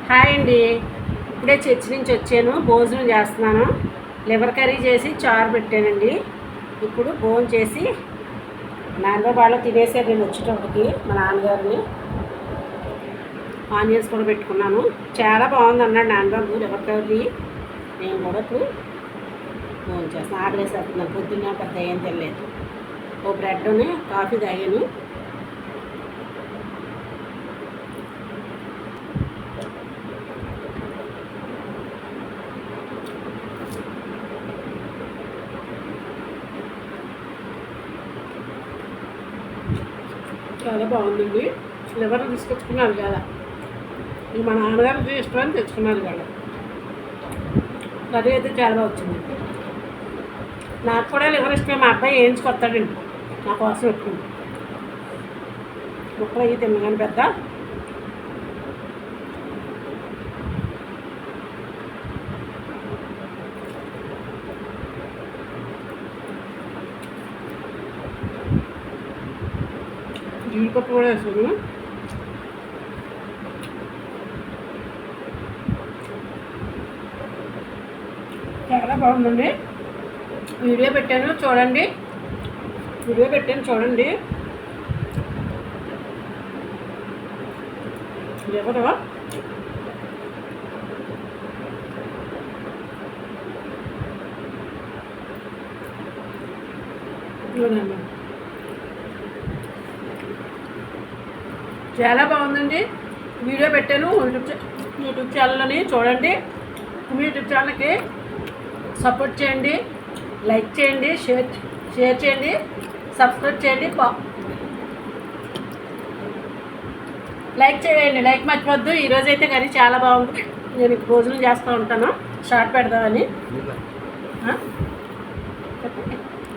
Hi అండి. ఇప్పుడే church నుంచి వచ్చాను, భోజనం చేస్తున్నాను. లివర్ కర్రీ చేసి చారు పెట్టానండి. ఇప్పుడు భోజనం చేసి నాన్నగారు వాళ్ళు తినేసారు నేను వచ్చేటప్పటికి మా నాన్నగారిని. ఆనియన్స్ కూడా పెట్టుకున్నాను. చాలా బాగుంది అన్నాడు నాన్నబాబు లివర్ కర్రీ. నేను కూడా ఇప్పుడు భోజనం చేస్తాను. ఆకలేసేస్తున్నాను. పొద్దున్న పెద్ద ఏం తెలియదు. ఓ బ్రెడ్ని కాఫీ తాగాను. చాలా బాగుందండి. లివర్ తీసుకొచ్చుకున్నారు కదా, ఇది మా నాన్నగారికి ఇష్టమని తెచ్చుకున్నారు కదా. కర్రీ అయితే చాలా బాగా వచ్చింది. నాకు కూడా లివర్ ఇష్టమే. మా అబ్బాయి వేయించుకొస్తాడండి నా కోసం ఎక్కువ. ముక్కలు అయ్యి తిన్నగాని పెద్ద జీడిపప్పు కూడా వేసాను. చాలా బాగుందండి. వీడియో పెట్టాను చూడండి. ఎవరు చూడండి, చాలా బాగుందండి. వీడియో పెట్టాను యూట్యూబ్ ఛానల్ని చూడండి. మీ యూట్యూబ్ ఛానల్కి సపోర్ట్ చేయండి, లైక్ చేయండి, షేర్ చేయండి, సబ్స్క్రైబ్ చేయండి. లైక్ మర్చిపోద్దు. ఈరోజైతే కర్రీ చాలా బాగుంది. నేను భోజనం చేస్తూ ఉంటాను, షార్ట్ పెడదామని.